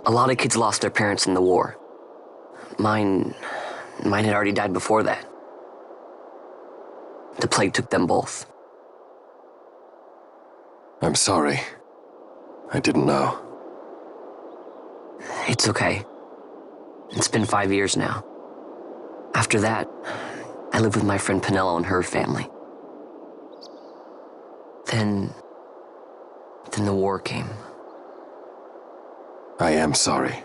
A lot of kids lost their parents in the war. Mine had already died before that. The plague took them both. I'm sorry. I didn't know. It's okay. It's been 5 years now. After that, I lived with my friend Pinello and her family. Then the war came. I am sorry.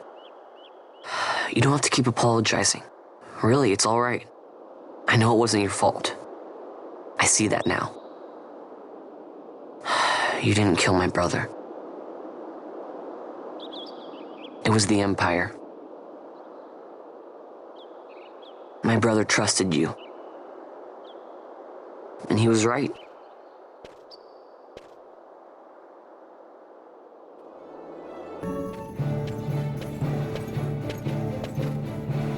You don't have to keep apologizing. Really, it's all right. I know it wasn't your fault. I see that now. You didn't kill my brother. It was the Empire. My brother trusted you. And he was right.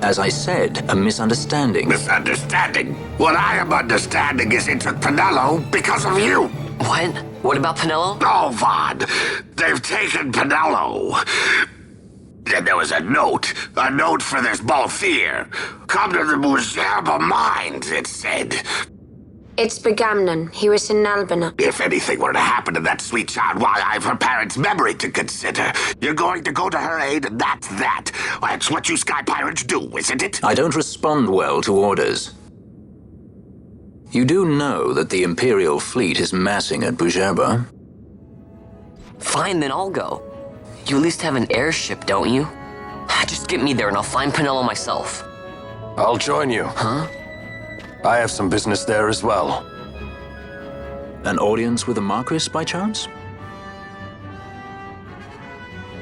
As I said, a misunderstanding. Misunderstanding? What I am understanding is it took Pinello because of you. What? What about Pinello? Oh, Vaughn, they've taken Pinello. And there was a note for this Balthier. Come to the Muserba Mines, it said. It's Begamnon. He was in Albina. If anything were to happen to that sweet child, why, I've her parents' memory to consider. You're going to go to her aid, and that's that. That's what you sky pirates do, isn't it? I don't respond well to orders. You do know that the Imperial fleet is massing at Bujerba? Fine, then I'll go. You at least have an airship, don't you? Just get me there and I'll find Pinello myself. I'll join you. Huh? I have some business there as well. An audience with the Marquis, by chance?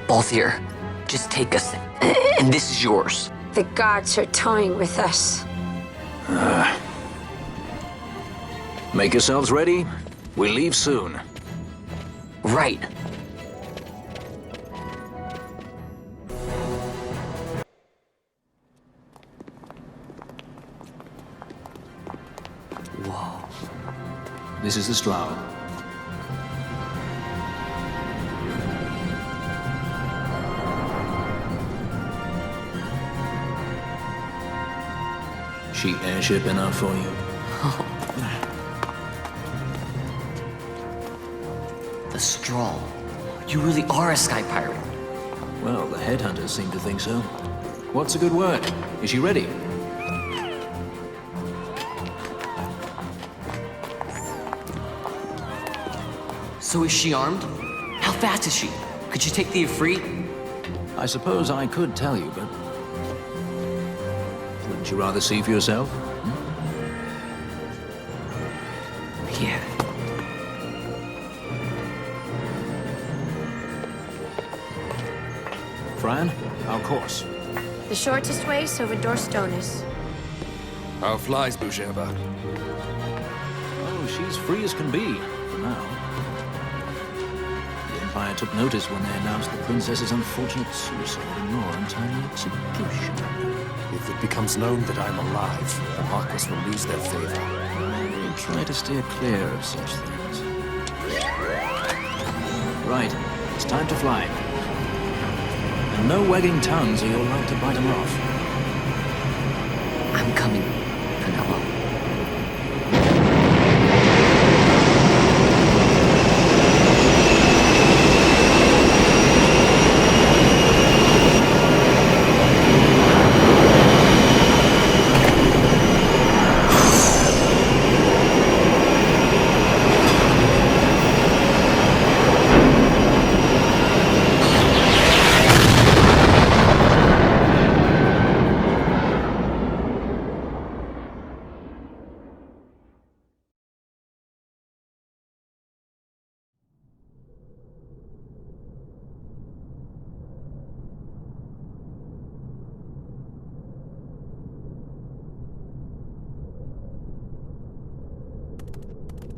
Balthier, just take us, and this is yours. The gods are toying with us. Make yourselves ready. We leave soon. Right. Whoa. This is the Stroud. She airship enough for you? The Strahl. You really are a sky pirate. Well, the headhunters seem to think so. What's a good word? Is she ready? So is she armed? How fast is she? Could she take the Ifrit? I suppose I could tell you, but... Wouldn't you rather see for yourself? Yeah. Fran, our course. The shortest way is over Dorstones. How flies Bujerba? Oh, she's free as can be, for now. The Empire took notice when they announced the princess's unfortunate suicide and more untimely execution. If it becomes known that I'm alive, the Marquis will lose their favor. We'll try to steer clear of such things. Right, it's time to fly. And no wagging tongues or you'll like to bite them off. I'm coming, Pinello.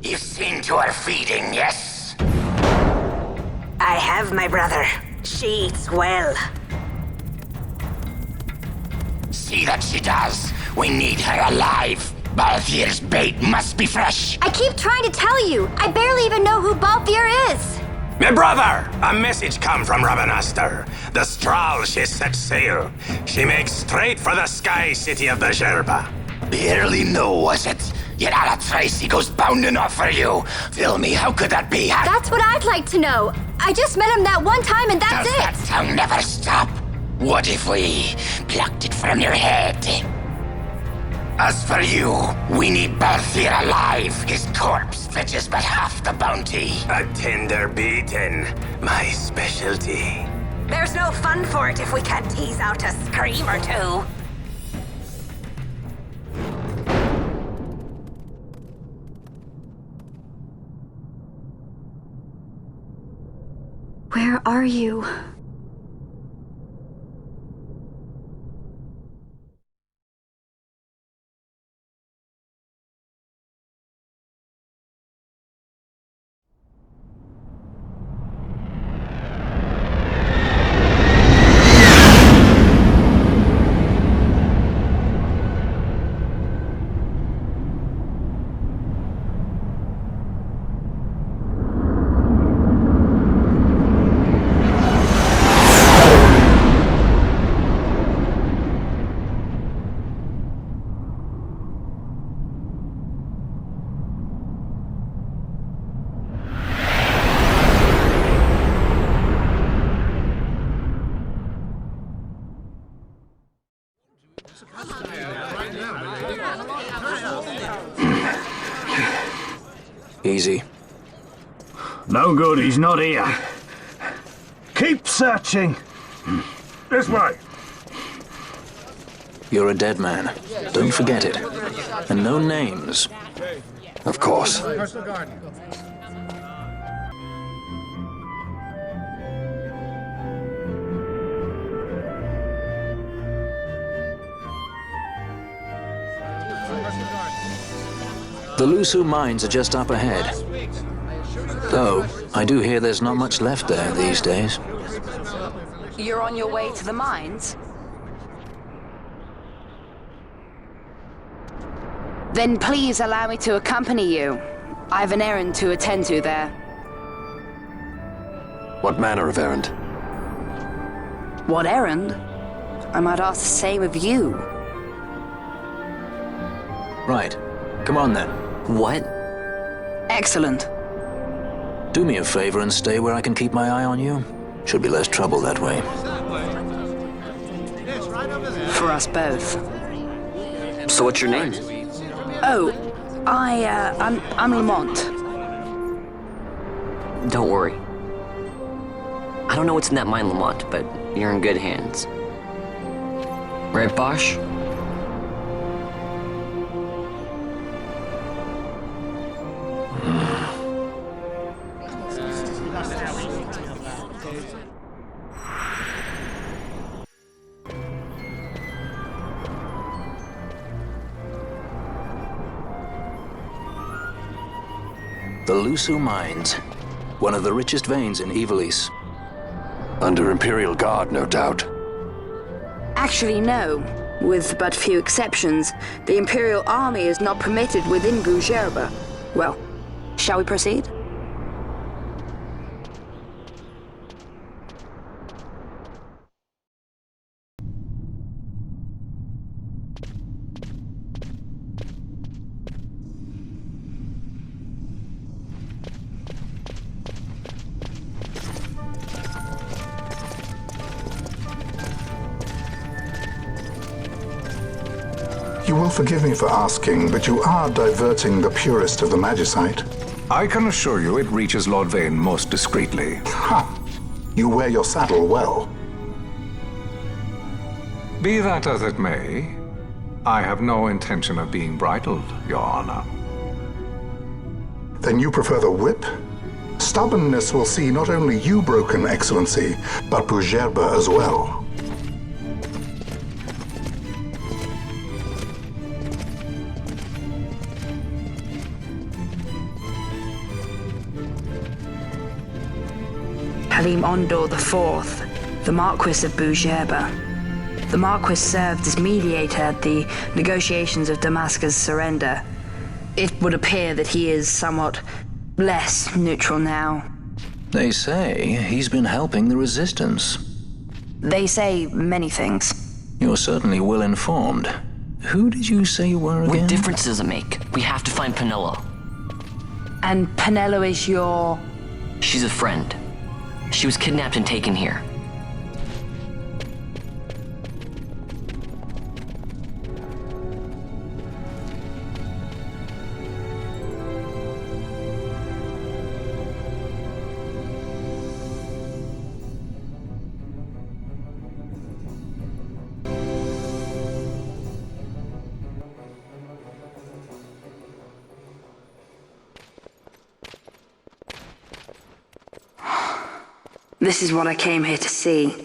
You've seen to her feeding, yes? I have, my brother. She eats well. See that she does. We need her alive. Balthier's bait must be fresh. I keep trying to tell you. I barely even know who Balthier is. My brother! A message come from Rabanastor. The Strahl, she set sail. She makes straight for the sky city of Bhajerba. Barely know, was it? Yet Alle Tracy goes bounding off for you. Fill me, how could that be? That's what I'd like to know. I just met him that one time and that's Does that tongue never stop? What if we plucked it from your head? As for you, we need Balthier alive. His corpse fetches but half the bounty. A tender beating, my specialty. There's no fun for it if we can't tease out a scream or two. Where are you? Easy. No good, he's not here. Keep searching. This way. You're a dead man. Don't forget it. And no names. Of course. The Lusu mines are just up ahead. Though, I do hear there's not much left there these days. You're on your way to the mines? Then please allow me to accompany you. I have an errand to attend to there. What manner of errand? What errand? I might ask the same of you. Right. Come on then. What? Excellent. Do me a favor and stay where I can keep my eye on you. Should be less trouble that way. For us both. So what's your name? Oh, I'm Lamont. Don't worry. I don't know what's in that mine, Lamont, but you're in good hands. Right, Bosch? The Lusu mines. One of the richest veins in Ivalice. Under Imperial Guard, no doubt. Actually, no. With but few exceptions, the Imperial Army is not permitted within Bhajerba. Well, shall we proceed? You will forgive me for asking, but you are diverting the purest of the Magicite. I can assure you it reaches Lord Vane most discreetly. Ha! You wear your saddle well. Be that as it may, I have no intention of being bridled, Your Honor. Then you prefer the whip? Stubbornness will see not only you broken, Excellency, but Bhajerba as well. Halim Ondor IV, the Marquis of Bhajerba. The Marquis served as mediator at the negotiations of Damascus' surrender. It would appear that he is somewhat less neutral now. They say he's been helping the Resistance. They say many things. You're certainly well informed. Who did you say you were again? What difference does it make? We have to find Penelo. And Penelo is your... She's a friend. She was kidnapped and taken here. This is what I came here to see.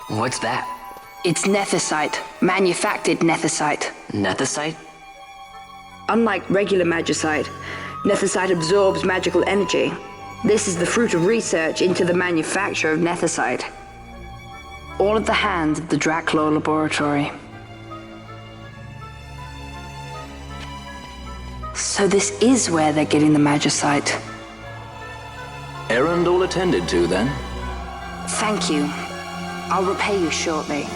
What's that? It's nethicite. Manufactured nethicite. Nethicite? Unlike regular magicite, nethicite absorbs magical energy. This is the fruit of research into the manufacture of nethicite. All at the hands of the Draclaw Laboratory. So this is where they're getting the magicite. Errand all attended to, then? Thank you. I'll repay you shortly.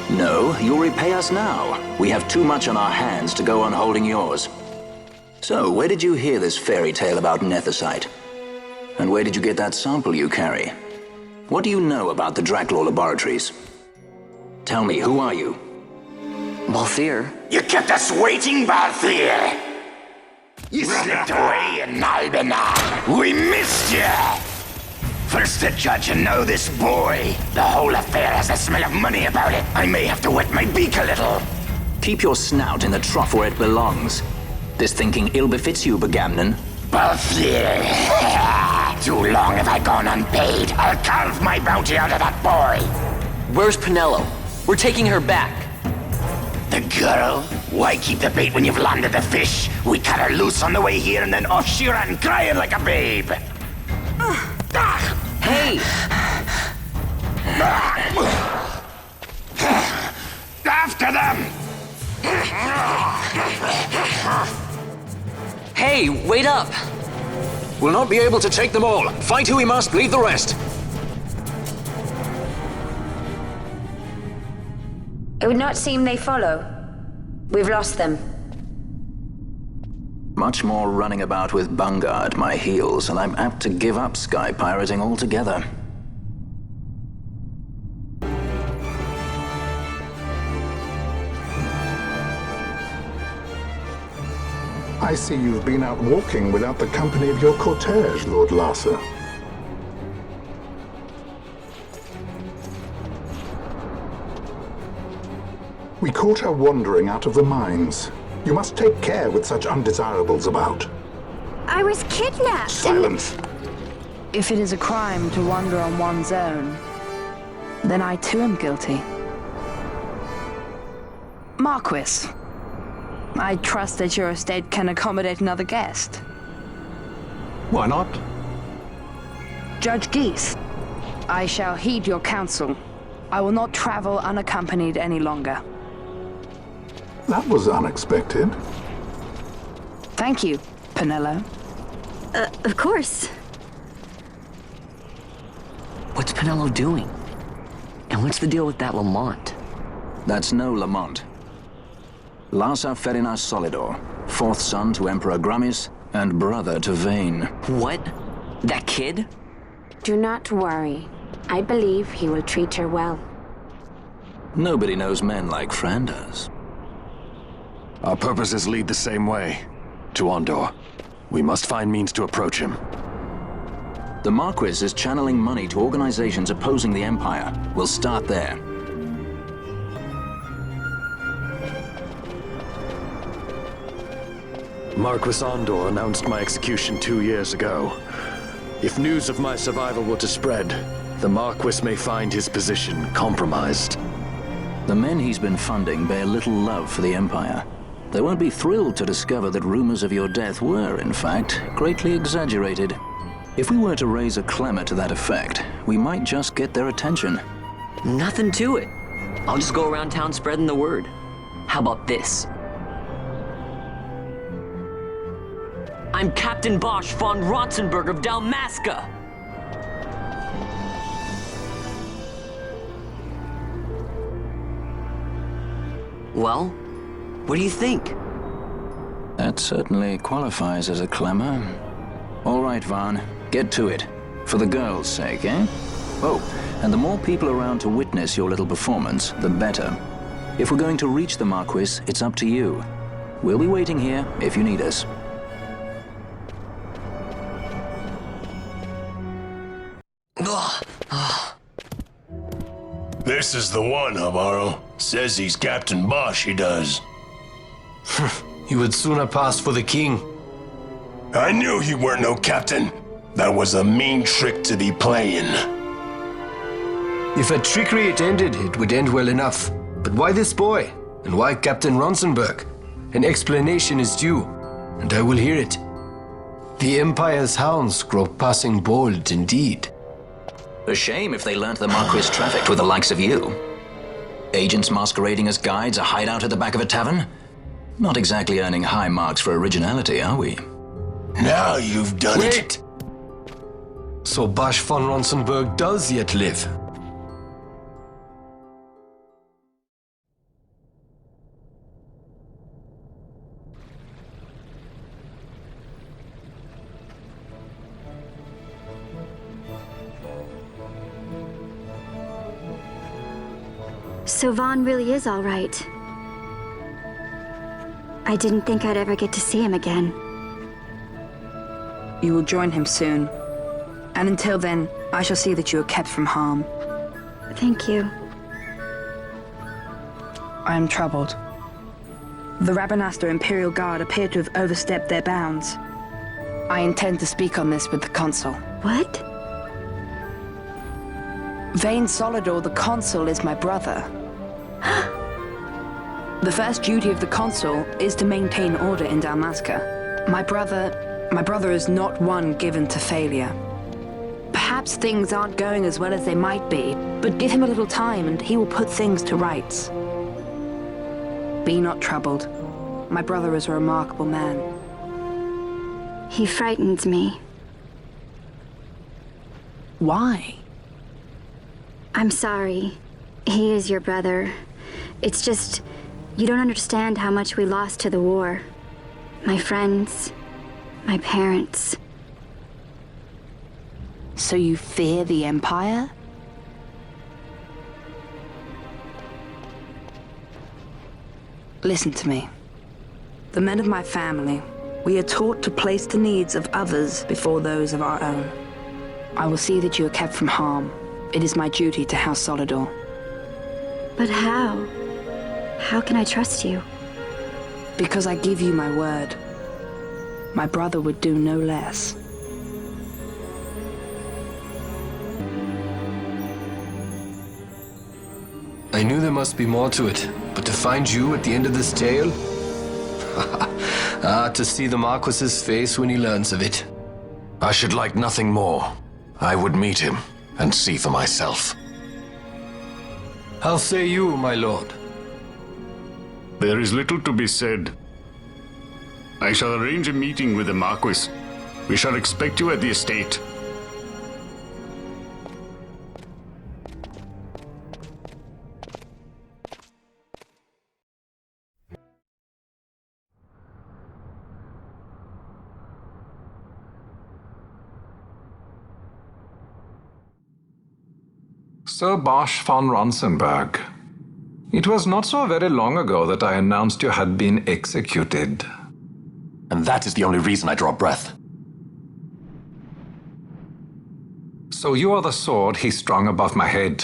No, you'll repay us now. We have too much on our hands to go on holding yours. So, where did you hear this fairy tale about nethicite? And where did you get that sample you carry? What do you know about the Draclaw Laboratories? Tell me, who are you? Balthier. You kept us waiting, Balthier! You slipped away in Albina! We missed you! First the judge and now this boy. The whole affair has a smell of money about it. I may have to wet my beak a little. Keep your snout in the trough where it belongs. This thinking ill befits you, Begamnon. Balthier! Too long have I gone unpaid. I'll carve my bounty out of that boy. Where's Penelo? We're taking her back. The girl? Why keep the bait when you've landed the fish? We cut her loose on the way here and then off she ran crying like a babe. Hey! After them! Hey, wait up! We'll not be able to take them all. Fight who we must, leave the rest. It would not seem they follow. We've lost them. Much more running about with Bunga at my heels, and I'm apt to give up sky pirating altogether. I see you've been out walking without the company of your cortege, Lord Larsa. We caught her wandering out of the mines. You must take care with such undesirables about. I was kidnapped. Silence! If it is a crime to wander on one's own, then I too am guilty. Marquis, I trust that your estate can accommodate another guest. Why not? Judge Geese, I shall heed your counsel. I will not travel unaccompanied any longer. That was unexpected. Thank you, Penelo. Of course. What's Penelo doing? And what's the deal with that Lamont? That's no Lamont. Larsa Ferinas Solidor, fourth son to Emperor Gramis and brother to Vane. What? That kid? Do not worry. I believe he will treat her well. Nobody knows men like Fran does. Our purposes lead the same way. To Ondor. We must find means to approach him. The Marquis is channeling money to organizations opposing the Empire. We'll start there. Marquis Ondor announced my execution 2 years ago. If news of my survival were to spread, the Marquis may find his position compromised. The men he's been funding bear little love for the Empire. They won't be thrilled to discover that rumors of your death were, in fact, greatly exaggerated. If we were to raise a clamor to that effect, we might just get their attention. Nothing to it. I'll just go around town spreading the word. How about this? I'm Captain Bosch von Ronsenberg of Dalmasca. Well, what do you think? That certainly qualifies as a clamor. All right, Vaughn, get to it. For the girls' sake, eh? Oh, and the more people around to witness your little performance, the better. If we're going to reach the Marquis, it's up to you. We'll be waiting here if you need us. This is the one, Amaro. Says he's Captain Bosch, he does. He would sooner pass for the king. I knew he weren't no captain. That was a mean trick to be playing. If a trickery it ended, it would end well enough. But why this boy? And why Captain Ronsenberg? An explanation is due, and I will hear it. The Empire's hounds grow passing bold indeed. A shame if they learnt the Marquis trafficked with the likes of you. Agents masquerading as guides, a hideout at the back of a tavern? Not exactly earning high marks for originality, are we? Now you've done it. Wait! So Bosch von Ronsenberg does yet live. So Vaughn really is all right. I didn't think I'd ever get to see him again. You will join him soon. And until then, I shall see that you are kept from harm. Thank you. I am troubled. The Rabanastre Imperial Guard appear to have overstepped their bounds. I intend to speak on this with the Consul. What? Vane Solidor, the Consul, is my brother. The first duty of the Consul is to maintain order in Dalmasca. My brother is not one given to failure. Perhaps things aren't going as well as they might be, but give him a little time and he will put things to rights. Be not troubled. My brother is a remarkable man. He frightens me. Why? I'm sorry. He is your brother. It's just, you don't understand how much we lost to the war. My friends, my parents. So you fear the Empire? Listen to me. The men of my family, we are taught to place the needs of others before those of our own. I will see that you are kept from harm. It is my duty to House Solidor. But how? How can I trust you? Because I give you my word. My brother would do no less. I knew there must be more to it, but to find you at the end of this tale? To see the Marquis's face when he learns of it. I should like nothing more. I would meet him and see for myself. How say you, my lord? There is little to be said. I shall arrange a meeting with the Marquis. We shall expect you at the estate. Sir Bosch von Ronsenberg. It was not so very long ago that I announced you had been executed. And that is the only reason I draw breath. So you are the sword he strung above my head.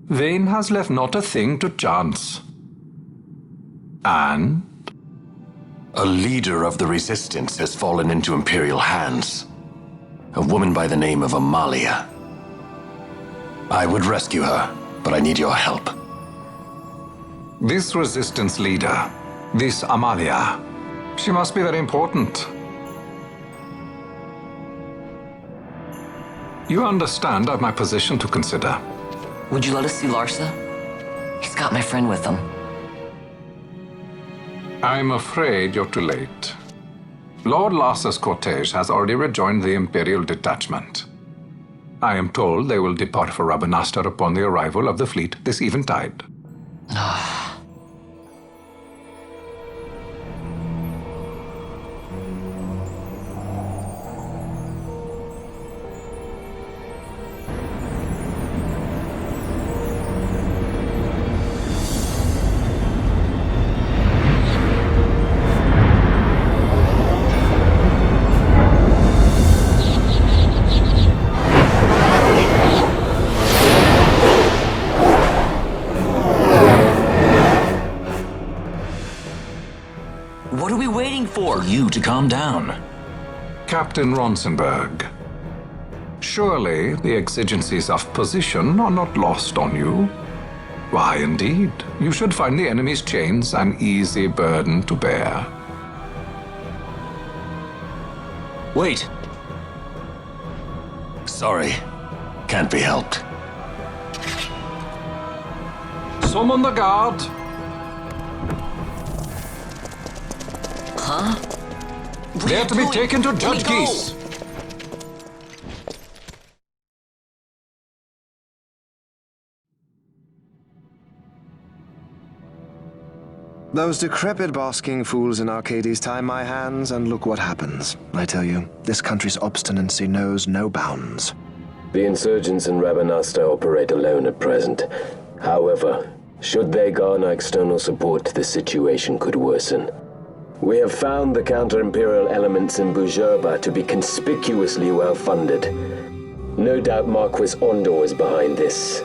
Vane has left not a thing to chance. And? A leader of the resistance has fallen into Imperial hands. A woman by the name of Amalia. I would rescue her, but I need your help. This resistance leader, this Amalia, she must be very important. You understand I've my position to consider. Would you let us see Larsa? He's got my friend with him. I'm afraid you're too late. Lord Larsa's cortege has already rejoined the Imperial detachment. I am told they will depart for Rabanastre upon the arrival of the fleet this eventide. What are we waiting for? You to calm down. Captain Ronsenberg, surely the exigencies of position are not lost on you. Why, indeed, you should find the enemy's chains an easy burden to bear. Wait. Sorry. Can't be helped. Summon the guard. Huh? They are to be taken to Judge Geese. Those decrepit basking fools in Arcades tie my hands, and look what happens. I tell you, this country's obstinacy knows no bounds. The insurgents in Rabanastre operate alone at present. However, should they garner external support, the situation could worsen. We have found the counter-imperial elements in Bujerba to be conspicuously well-funded. No doubt Marquis Ondor is behind this.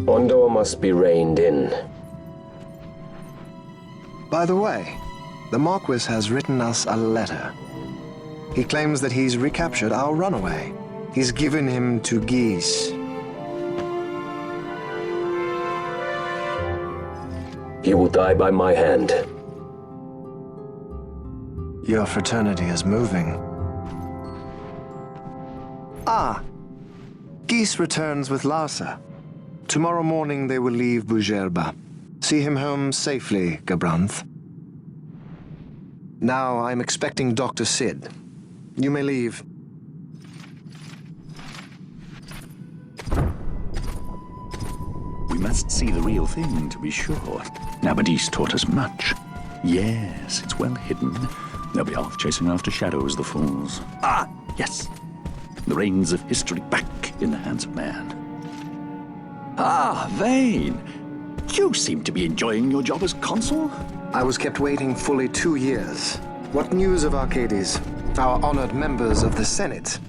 Ondor must be reined in. By the way, the Marquis has written us a letter. He claims that he's recaptured our runaway. He's given him to Geese. He will die by my hand. Your fraternity is moving. Ah, Geese returns with Larsa. Tomorrow morning they will leave Bujerba. See him home safely, Gabranth. Now I'm expecting Dr. Sid. You may leave. We must see the real thing, to be sure. Nabadis taught us much. Yes, it's well hidden. They'll be off chasing after shadows, the fools. Ah, yes. The reins of history back in the hands of man. Ah, Vane. You seem to be enjoying your job as consul? I was kept waiting fully 2 years. What news of Arcades? Our honored members of the Senate?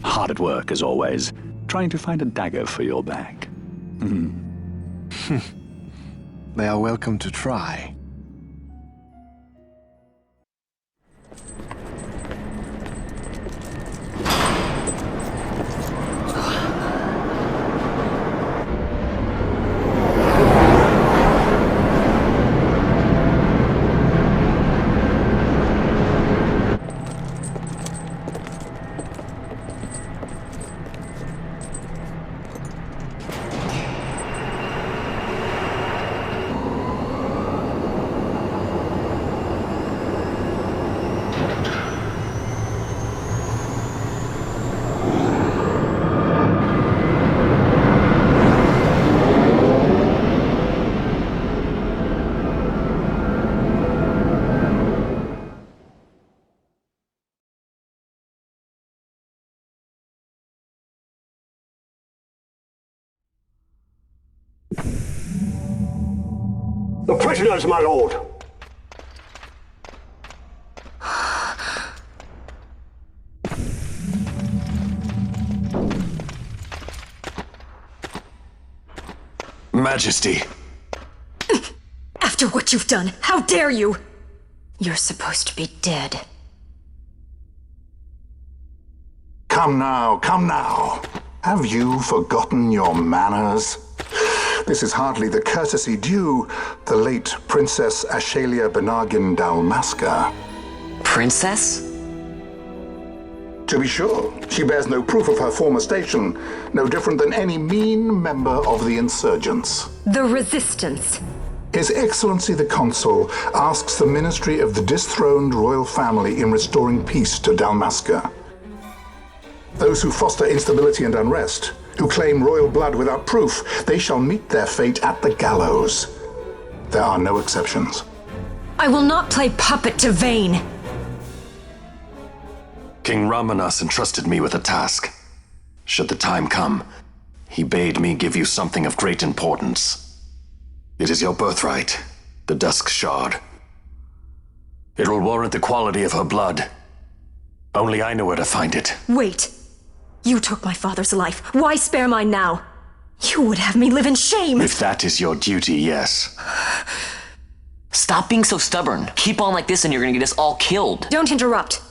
Hard at work, as always, trying to find a dagger for your back. They are welcome to try. The prisoners, my lord! Majesty. After what you've done, how dare you? You're supposed to be dead. Come now, come now. Have you forgotten your manners? This is hardly the courtesy due the late Princess Ashalia Benagin Dalmasca. Princess? To be sure, she bears no proof of her former station, no different than any mean member of the insurgents. The Resistance. His Excellency the Consul asks the ministry of the dethroned royal family in restoring peace to Dalmasca. Those who foster instability and unrest, who claim royal blood without proof, they shall meet their fate at the gallows. There are no exceptions. I will not play puppet to Vayne. King Ramanas entrusted me with a task. Should the time come, he bade me give you something of great importance. It is your birthright, the Dusk Shard. It will warrant the quality of her blood. Only I know where to find it. Wait. You took my father's life. Why spare mine now? You would have me live in shame. If that is your duty, yes. Stop being so stubborn. Keep on like this and you're gonna get us all killed. Don't interrupt.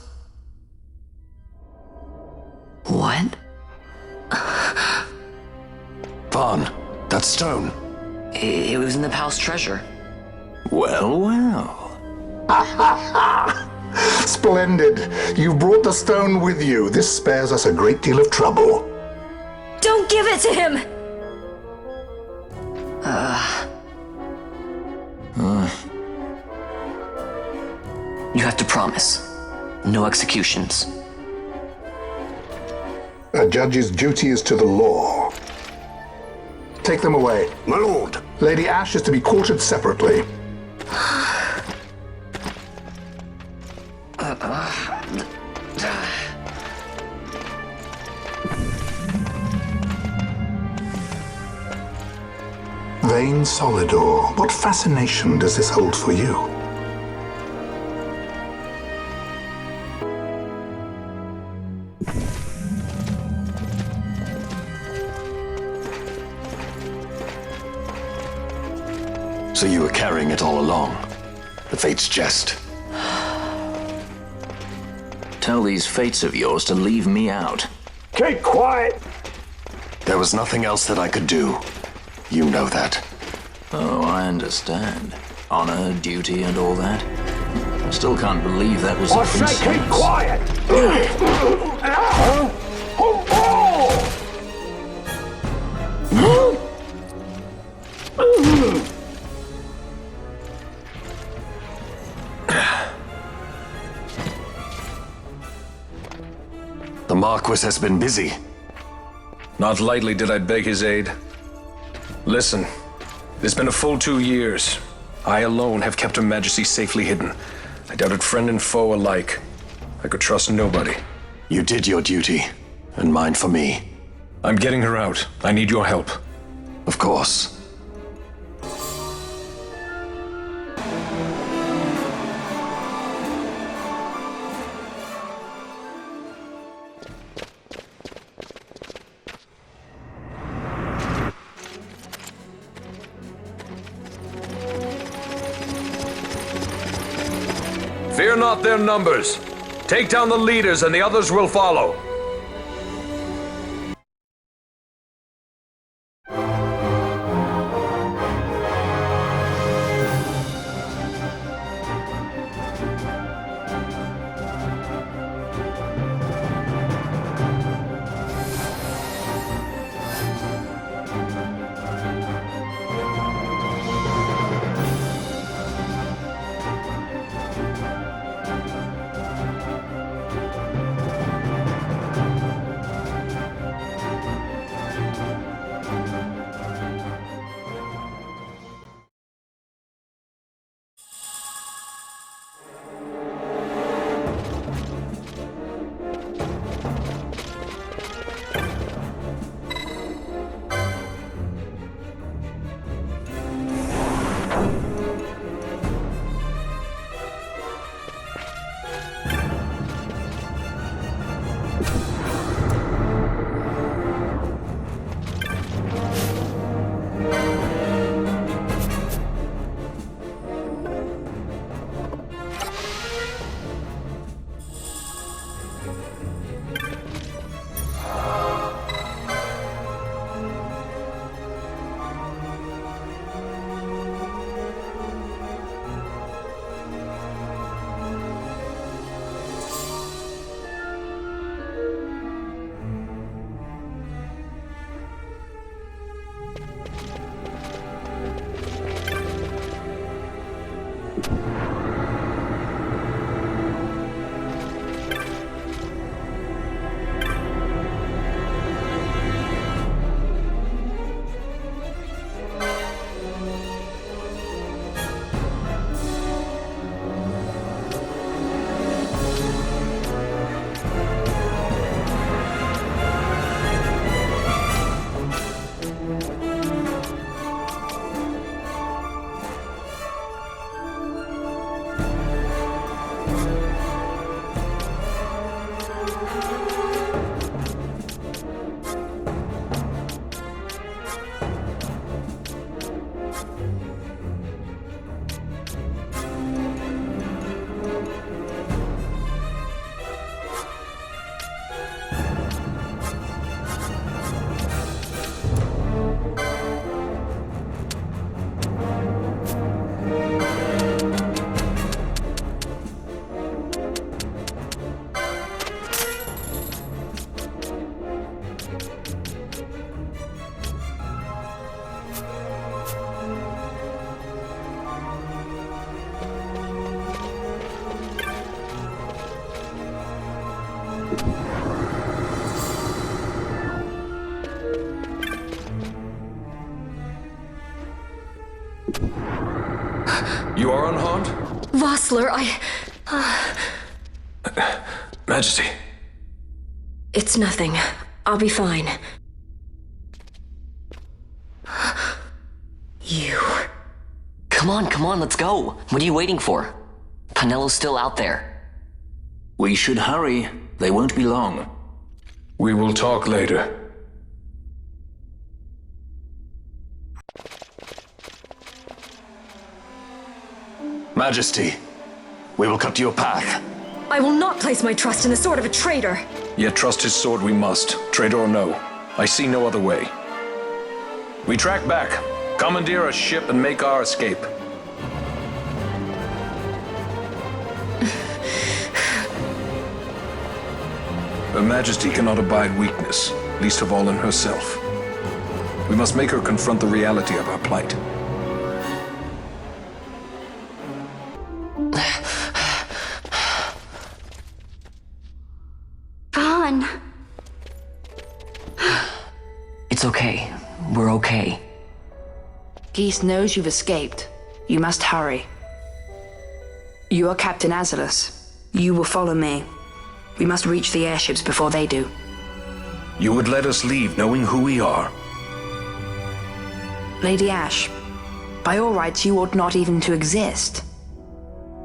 What? Vaughn, that stone. It was in the palace treasure. Well, well. Splendid. You brought the stone with you. This spares us a great deal of trouble. Don't give it to him! You have to promise. No executions. A judge's duty is to the law. Take them away. My lord. Lady Ash is to be quartered separately. Vayne Solidor, what fascination does this hold for you? So you were carrying it all along. The Fate's jest. Tell these fates of yours to leave me out. Keep quiet! There was nothing else that I could do. You know that. Oh, I understand. Honor, duty, and all that. I still can't believe that was a princess. I say keep quiet! The Marquis has been busy. Not lightly did I beg his aid. Listen, it's been a full 2 years. I alone have kept Her Majesty safely hidden. I doubted friend and foe alike. I could trust nobody. You did your duty, and mine for me. I'm getting her out. I need your help. Of course. Fear not their numbers. Take down the leaders and the others will follow. You are unharmed? Vossler, Majesty. It's nothing. I'll be fine. You... Come on, let's go. What are you waiting for? Penello's still out there. We should hurry. They won't be long. We will talk later. Majesty, we will cut your path. I will not place my trust in the sword of a traitor. Yet trust his sword we must, traitor or no. I see no other way. We track back, commandeer a ship, and make our escape. Her Majesty cannot abide weakness, least of all in herself. We must make her confront the reality of our plight. Vaughn. It's okay. We're okay. Geese knows you've escaped. You must hurry. You are Captain Azalus. You will follow me. We must reach the airships before they do. You would let us leave knowing who we are? Lady Ash, by all rights you ought not even to exist.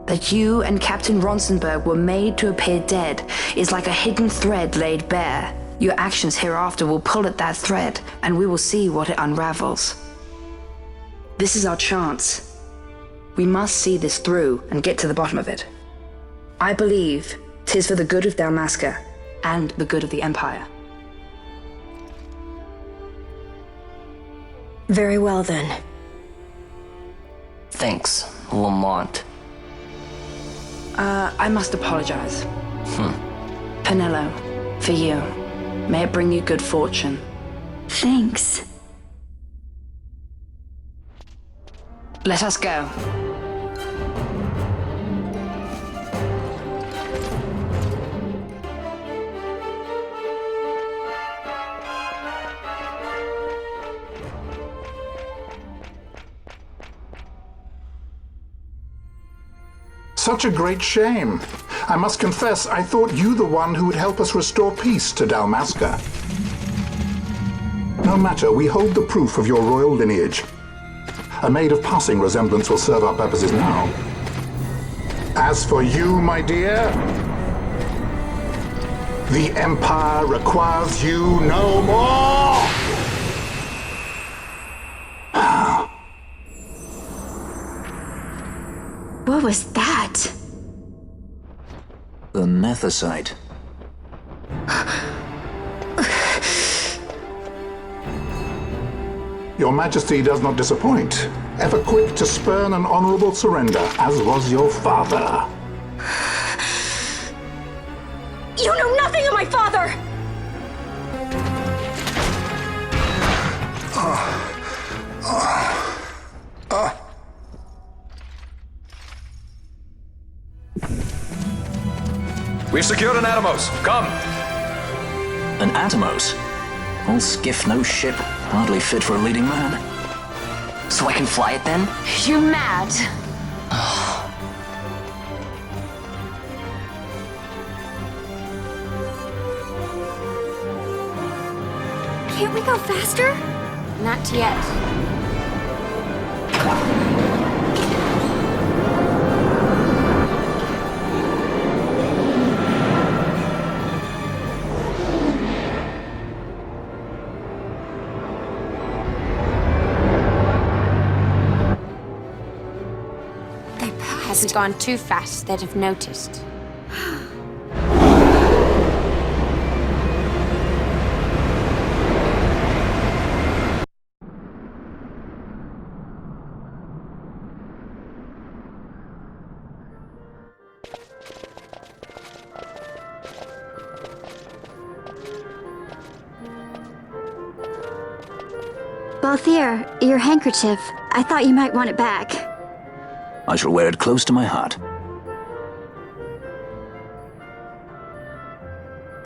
That you and Captain Ronsenberg were made to appear dead is like a hidden thread laid bare. Your actions hereafter will pull at that thread, and we will see what it unravels. This is our chance. We must see this through and get to the bottom of it. I believe 'tis for the good of Dalmasca and the good of the Empire. Very well, then. Thanks, Lamont. I must apologize. Penello, for you. May it bring you good fortune. Thanks. Let us go. Such a great shame. I must confess, I thought you the one who would help us restore peace to Dalmasca. No matter, we hold the proof of your royal lineage. A maid of passing resemblance will serve our purposes now. As for you, my dear, the Empire requires you no more! What was that? The Nethicite. Your Majesty does not disappoint. Ever quick to spurn an honorable surrender, as was your father. You know nothing of my father! We've secured an Atomos. Come! An Atomos? All skiff, no ship. Hardly fit for a leading man. So I can fly it then? You're mad. Can't we go faster? Not yet. Has it gone too fast? They'd have noticed. Balthier, your handkerchief. I thought you might want it back. I shall wear it close to my heart.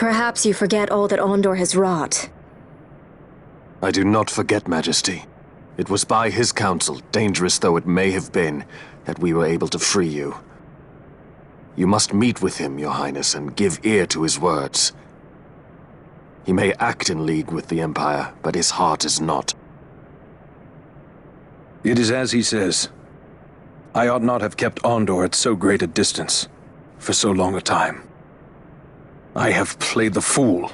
Perhaps you forget all that Ondor has wrought. I do not forget, Majesty. It was by his counsel, dangerous though it may have been, that we were able to free you. You must meet with him, Your Highness, and give ear to his words. He may act in league with the Empire, but his heart is not. It is as he says. I ought not have kept Ondor at so great a distance, for so long a time. I have played the fool.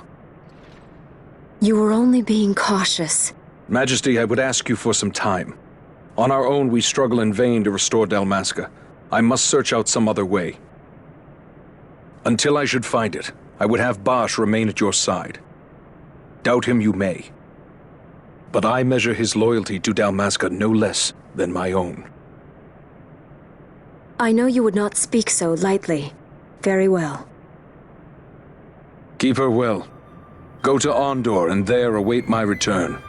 You were only being cautious. Majesty, I would ask you for some time. On our own, we struggle in vain to restore Dalmasca. I must search out some other way. Until I should find it, I would have Bosch remain at your side. Doubt him you may. But I measure his loyalty to Dalmasca no less than my own. I know you would not speak so lightly. Very well. Keep her well. Go to Ondor and there await my return.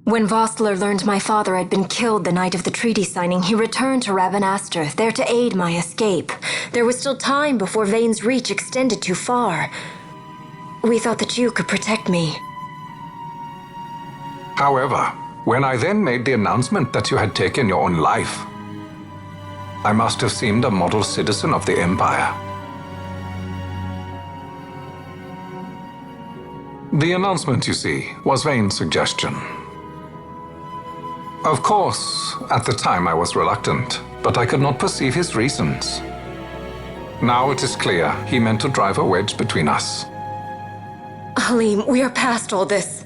When Vostler learned my father had been killed the night of the treaty signing, he returned to Ravenaster, there to aid my escape. There was still time before Vane's reach extended too far. We thought that you could protect me. However, when I then made the announcement that you had taken your own life, I must have seemed a model citizen of the Empire. The announcement, you see, was Vane's suggestion. Of course, at the time I was reluctant, but I could not perceive his reasons. Now it is clear he meant to drive a wedge between us. Halim, we are past all this.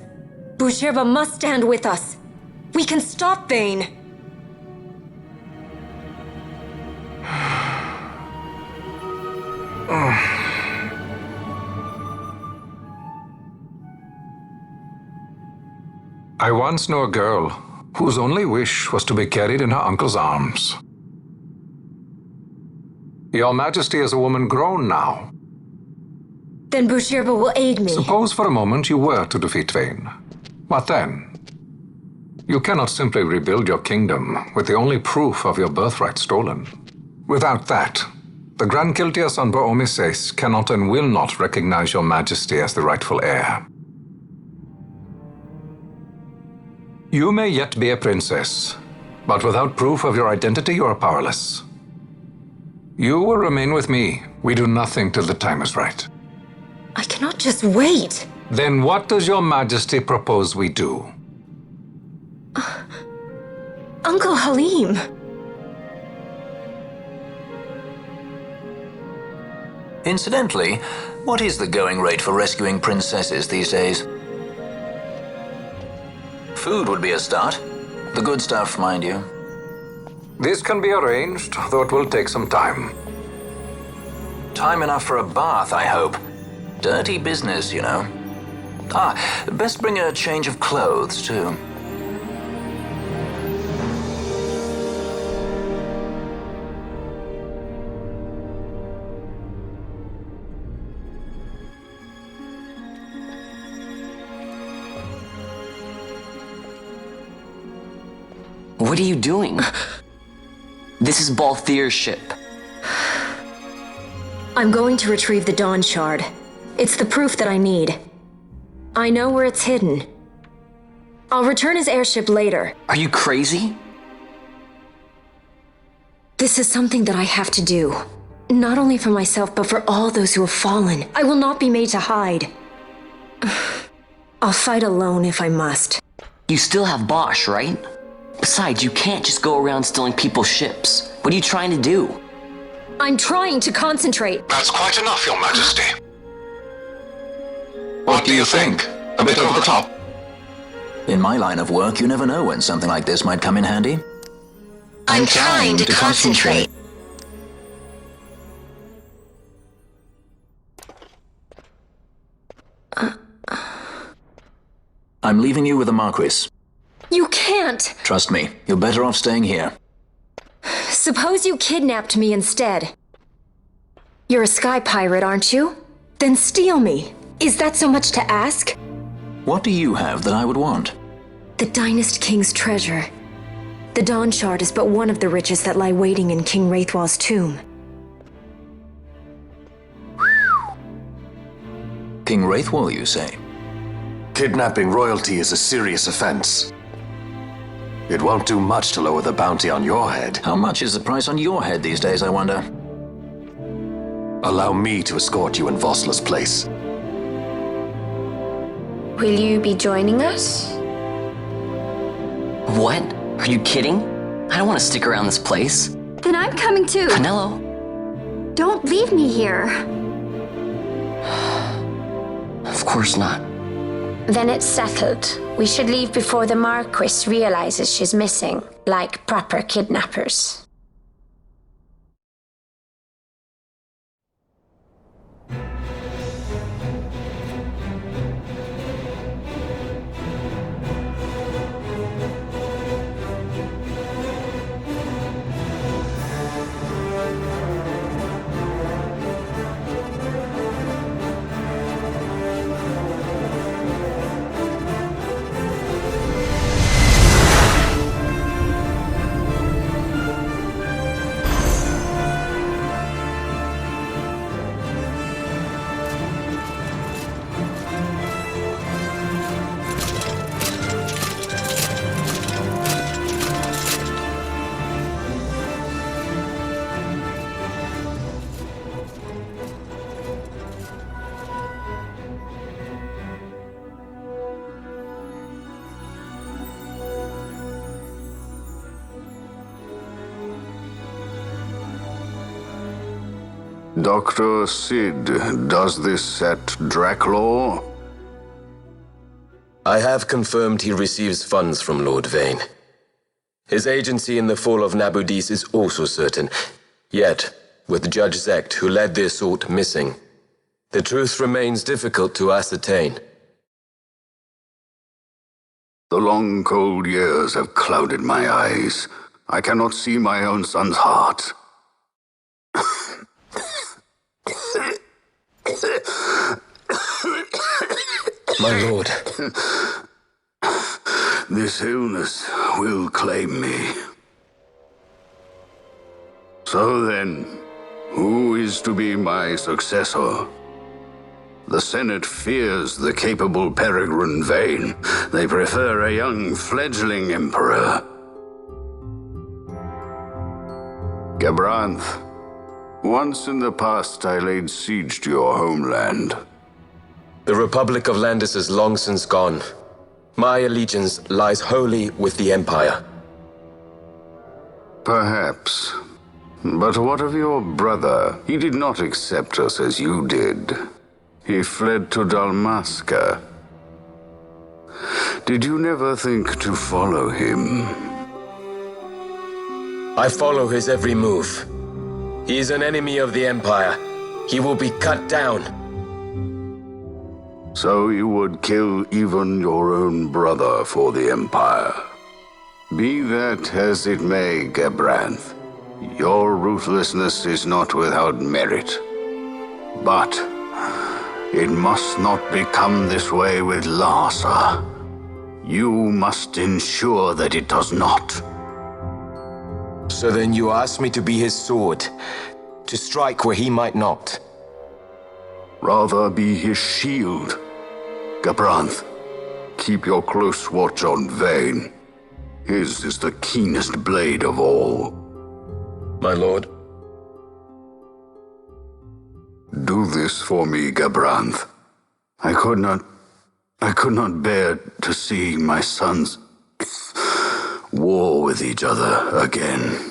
Bushirba must stand with us. We can stop Vane. I once knew a girl whose only wish was to be carried in her uncle's arms. Your Majesty is a woman grown now. Then Bushirba will aid me. Suppose for a moment you were to defeat Vane. What then? You cannot simply rebuild your kingdom with the only proof of your birthright stolen. Without that, the Grand Kiltias on Boomises cannot and will not recognize your Majesty as the rightful heir. You may yet be a princess, but without proof of your identity, you are powerless. You will remain with me. We do nothing till the time is right. I cannot just wait. Then what does your Majesty propose we do? Uncle Halim. Incidentally, what is the going rate for rescuing princesses these days? Food would be a start. The good stuff, mind you. This can be arranged, though it will take some time. Time enough for a bath, I hope. Dirty business, you know. Best bring a change of clothes, too. What are you doing? This is Balthier's ship. I'm going to retrieve the Dawn Shard. It's the proof that I need. I know where it's hidden. I'll return his airship later. Are you crazy? This is something that I have to do. Not only for myself, but for all those who have fallen. I will not be made to hide. I'll fight alone if I must. You still have Bosch, right? Besides, you can't just go around stealing people's ships. What are you trying to do? I'm trying to concentrate. That's quite enough, Your Majesty. What do you think? A bit over the top? In my line of work, you never know when something like this might come in handy. I'm trying to concentrate. I'm leaving you with the Marquis. You can't! Trust me, you're better off staying here. Suppose you kidnapped me instead. You're a sky pirate, aren't you? Then steal me. Is that so much to ask? What do you have that I would want? The Dynast King's treasure. The Dawn Shard is but one of the riches that lie waiting in King Wraithwall's tomb. King Wraithwall, you say? Kidnapping royalty is a serious offense. It won't do much to lower the bounty on your head. How much is the price on your head these days, I wonder? Allow me to escort you in Vossler's place. Will you be joining us? What? Are you kidding? I don't want to stick around this place. Then I'm coming too. Penelo. Don't leave me here. Of course not. Then it's settled. We should leave before the Marquis realizes she's missing, like proper kidnappers. Dr. Sid, does this set Draclaw? I have confirmed he receives funds from Lord Vane. His agency in the fall of Nabudis is also certain. Yet, with Judge Zecht, who led the assault, missing, the truth remains difficult to ascertain. The long, cold years have clouded my eyes. I cannot see my own son's heart. My lord. This illness will claim me. So then, who is to be my successor? The Senate fears the capable Peregrine Vane. They prefer a young fledgling emperor. Gabranth, once in the past I laid siege to your homeland. The Republic of Landis is long since gone. My allegiance lies wholly with the Empire. Perhaps. But what of your brother? He did not accept us as you did. He fled to Dalmasca. Did you never think to follow him? I follow his every move. He is an enemy of the Empire. He will be cut down. So you would kill even your own brother for the Empire. Be that as it may, Gabranth, your ruthlessness is not without merit. But it must not become this way with Larsa. You must ensure that it does not. So then you ask me to be his sword, to strike where he might not. Rather be his shield. Gabranth, keep your close watch on Vane. His is the keenest blade of all. My lord. Do this for me, Gabranth. I could not bear to see my sons war with each other again.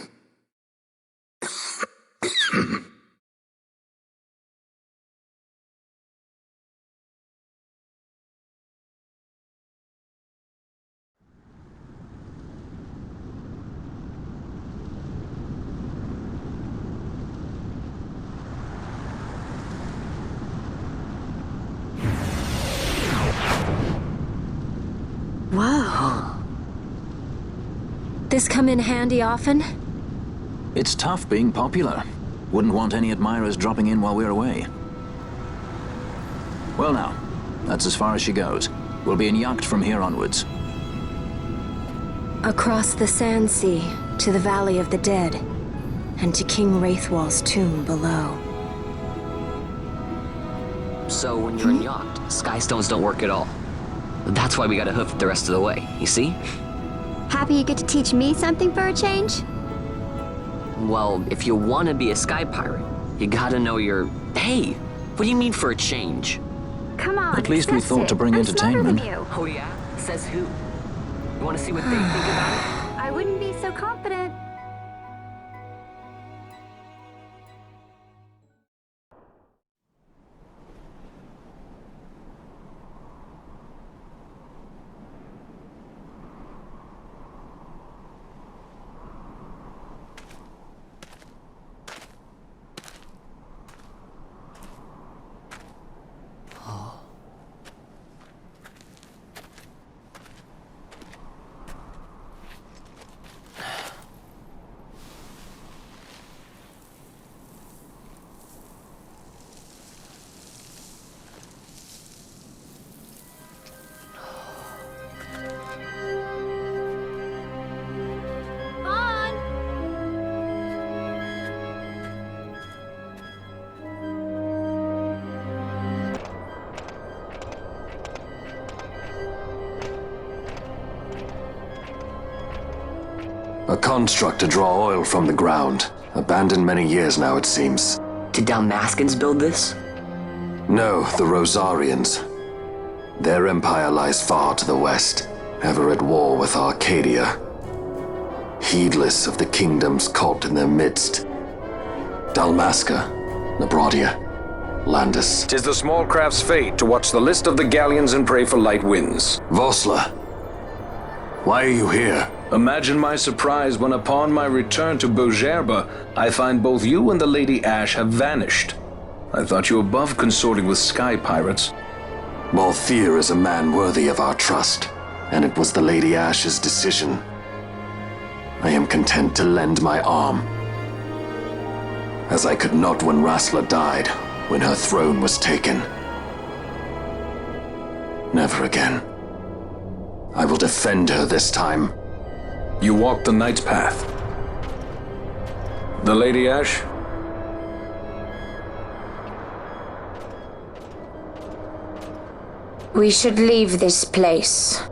Whoa. This come in handy often? It's tough being popular. Wouldn't want any admirers dropping in while we're away. Well now, that's as far as she goes. We'll be in yacht from here onwards. Across the Sand Sea, to the Valley of the Dead, and to King Wraithwall's tomb below. So when you're in yacht, skystones don't work at all. That's why we gotta hoof it the rest of the way, you see? Happy you get to teach me something for a change? Well, if you want to be a sky pirate, you gotta know your... Hey, what do you mean for a change? Come on, At least we accept thought it. to bring I'm entertainment. smarter than you. Oh yeah? Says who? You want to see what they think about it? I wouldn't be so confident. A construct to draw oil from the ground. Abandoned many years now, it seems. Did Dalmaskins build this? No, the Rosarians. Their empire lies far to the west, ever at war with Arcadia. Heedless of the kingdoms caught in their midst. Dalmasca, Nabrodia, Landis. 'Tis the small craft's fate to watch the list of the galleons and pray for light winds. Vossler, why are you here? Imagine my surprise when upon my return to Beaugerbe, I find both you and the Lady Ash have vanished. I thought you above consorting with sky pirates. Balthier is a man worthy of our trust, and it was the Lady Ash's decision. I am content to lend my arm, as I could not when Rassler died, when her throne was taken. Never again. I will defend her this time. You walked the Knight's path. The Lady Ash? We should leave this place.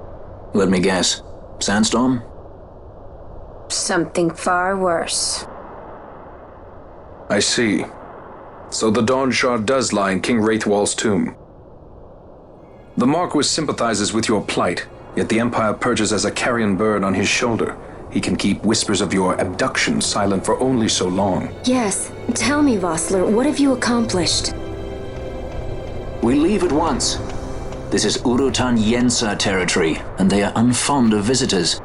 Let me guess. Sandstorm? Something far worse. I see. So the Dawn Shard does lie in King Wraithwall's tomb. The Marquis sympathizes with your plight, yet the Empire perches as a carrion bird on his shoulder. He can keep whispers of your abduction silent for only so long. Yes. Tell me, Vossler, what have you accomplished? We leave at once. This is Urutan Yensa territory, and they are unfond of visitors.